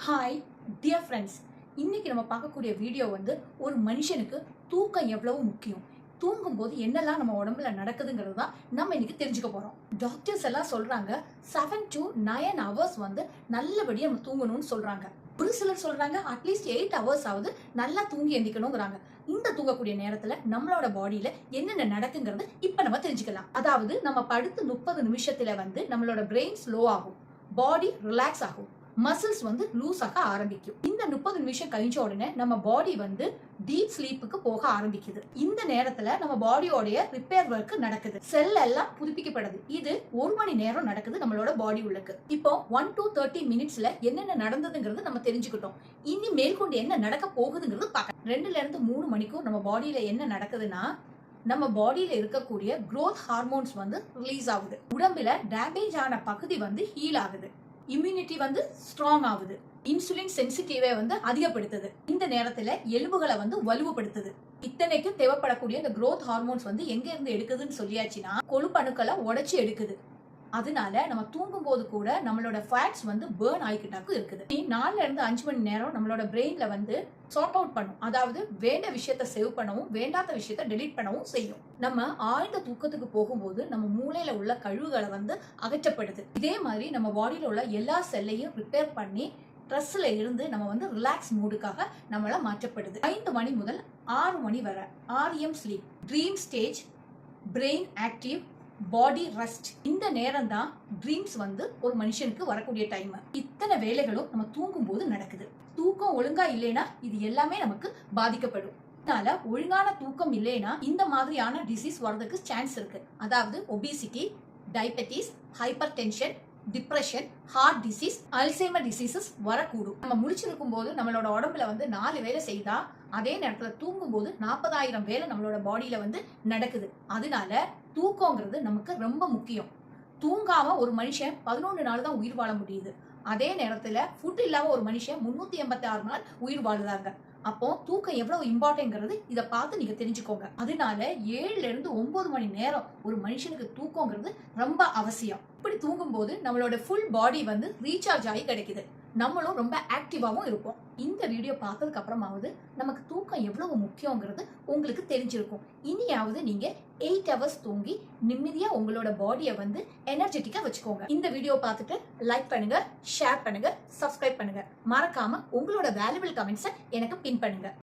Hi dear friends, இன்னைக்கு நம்ம பார்க்கக்கூடிய வீடியோ வந்து ஒரு மனுஷனுக்கு தூக்கம் எவ்வளவு முக்கியம், தூங்கும்போது என்னெல்லாம் நம்ம உடம்புல நடக்குதுங்கிறது தான் நம்ம இன்னைக்கு தெரிஞ்சுக்க போறோம். டாக்டர்ஸ் எல்லாம் சொல்றாங்க 7 to 9 hours வந்து நல்லபடியா நம்ம தூங்கணும்னு சொல்றாங்க. ஒரு சிலர் சொல்றாங்க அட்லீஸ்ட் 8 hours ஆவது நல்லா தூங்கி எந்திக்கணுங்கிறாங்க. இந்த தூங்கக்கூடிய நேரத்துல நம்மளோட பாடியில என்னென்ன நடக்குங்கிறது இப்ப நம்ம தெரிஞ்சுக்கலாம். அதாவது நம்ம படுத்து 30 நிமிஷத்துல வந்து நம்மளோட பிரெயின் ஸ்லோ ஆகும், பாடி ரிலாக்ஸ் ஆகும், மசில்ஸ் வந்து லூஸ் ஆக ஆரம்பிக்கும். இந்த 30 நிமிஷம் கழிஞ்ச உடனே நம்ம பாடி வந்து டீப் ஸ்லீப்புக்கு போக ஆரம்பிக்குது. இந்த நேரத்துல நம்ம பாடியோடைய ரிப்பேர் ஒர்க் நடக்குது, செல் எல்லாம் புதுப்பிக்கப்படுது. இது 1 மணி நேரம் நடக்குது நம்மளோட பாடி உள்ளுக்கு. இப்போ 1 to 30 மினிட்ஸ்ல என்னென்ன நடந்ததுங்கிறது நம்ம தெரிஞ்சுக்கிட்டோம். இனி மேற்கொண்டு என்ன நடக்க போகுதுங்கிறது பார்க்கலாம். 2ல இருந்து 3 மணிக்கும் நம்ம பாடியில என்ன நடக்குதுன்னா, நம்ம பாடியில இருக்கக்கூடிய growth ஹார்மோன்ஸ் வந்து ரிலீஸ் ஆகுது. உடம்புல டேமேஜ் ஆன பகுதி வந்து ஹீல் ஆகுது, இம்யூனிட்டி வந்து ஸ்ட்ராங் ஆகுது, இன்சுலின் சென்சிட்டிவை வந்து அதிகப்படுத்துது. இந்த நேரத்துல எலும்புகளை வந்து வலுவுபடுத்துது. இத்தனைக்கும் தேவைப்படக்கூடிய இந்த growth ஹார்மோன்ஸ் வந்து எங்க இருந்து எடுக்குதுன்னு சொல்லியாச்சுன்னா, கொழுப்பணுக்களை உடைச்சு எடுக்குது. அதனால நம்ம தூங்கும் போது கூட நம்மளோட ஃபேட்ஸ் வந்து பேர்ன் ஆகிக்கிட்டாக்கும் இருக்குது. 4ல இருந்து 5 மணி நேரம் நம்மளோட பிரெயின்ல வந்து சார்ட் அவுட் பண்ணும். அதாவது வேண்ட விஷயத்த சேவ் பண்ணவும் வேண்டாத விஷயத்த டெலீட் பண்ணவும் செய்யும். நம்ம ஆழ்ந்த தூக்கத்துக்கு போகும்போது நம்ம மூளையில உள்ள கழிவுகளை வந்து அகற்றப்படுது. இதே மாதிரி நம்ம பாடியில உள்ள எல்லா செல்லையும் ரிப்பேர் பண்ணி ஸ்ட்ரெஸ்ல இருந்து நம்ம வந்து ரிலாக்ஸ் மூடுக்காக நம்மள மாற்றப்படுது. 5 மணி முதல் 6 மணி வரை REM sleep, dream stage, brain active, body rest. இந்த நேரம் தான் ட்ரீம்ஸ் வந்து ஒரு மனுஷனுக்கு வரக்கூடிய டைம். இத்தனை வேலைகளும் நம்ம தூங்கும் போது நடக்குது. தூக்கம் ஒழுங்கா இல்லைன்னா இது எல்லாமே நமக்கு பாதிக்கப்படும். அதனால ஒழுங்கான தூக்கம் இல்லைன்னா இந்த மாதிரியான டிசீஸ் வரதுக்கு சான்ஸ் இருக்கு. அதாவது obesity, diabetes, hypertension, depression, heart disease, Alzheimer diseases வரக்கூடும். நம்ம முடிச்சிருக்கும் போது நம்மளோட உடம்புல வந்து 4 வேலை செய்தா அதே நேரத்துல தூங்கும் போது 40,000 வேலை நம்மளோட பாடியில வந்து நடக்குது. அதனால தூக்கங்கிறது நமக்கு ரொம்ப முக்கியம். தூங்காம ஒரு மனுஷன் 11 நாள் தான் உயிர் வாழ முடியுது. அதே நேரத்துல ஃபுட் இல்லாம ஒரு மனுஷன் 386 நாள் உயிர் வாழுறாங்க. அப்போ தூக்கம் எவ்வளவு இம்பார்ட்டன்ட்ங்கிறது இதை பார்த்து நீங்க தெரிஞ்சுக்கோங்க. அதனால 7ல இருந்து 9 மணி நேரம் ஒரு மனுஷனுக்கு தூக்கங்கிறது ரொம்ப அவசியம். இப்படி தூங்கும் போது நம்மளோட ஃபுல் பாடி வந்து ரீசார்ஜ் ஆகி கிடைக்குது, நம்மளும் ரொம்ப ஆக்டிவாவும் இருப்போம். இந்த வீடியோ பார்த்ததுக்கு அப்புறமாவது நமக்கு தூக்கம் எவ்வளவு முக்கியங்கிறது உங்களுக்கு தெரிஞ்சிருக்கும். இனியாவது நீங்க 8 hours தூங்கி நிம்மதியா உங்களோட பாடியை வந்து எனர்ஜெட்டிக்கா வச்சுக்கோங்க. இந்த வீடியோ பார்த்துட்டு லைக் பண்ணுங்க, ஷேர் பண்ணுங்க, சப்ஸ்கிரைப் பண்ணுங்க. மறக்காம உங்களோட வேல்யூபிள் கமெண்ட்ஸை எனக்கு பின் பண்ணுங்க.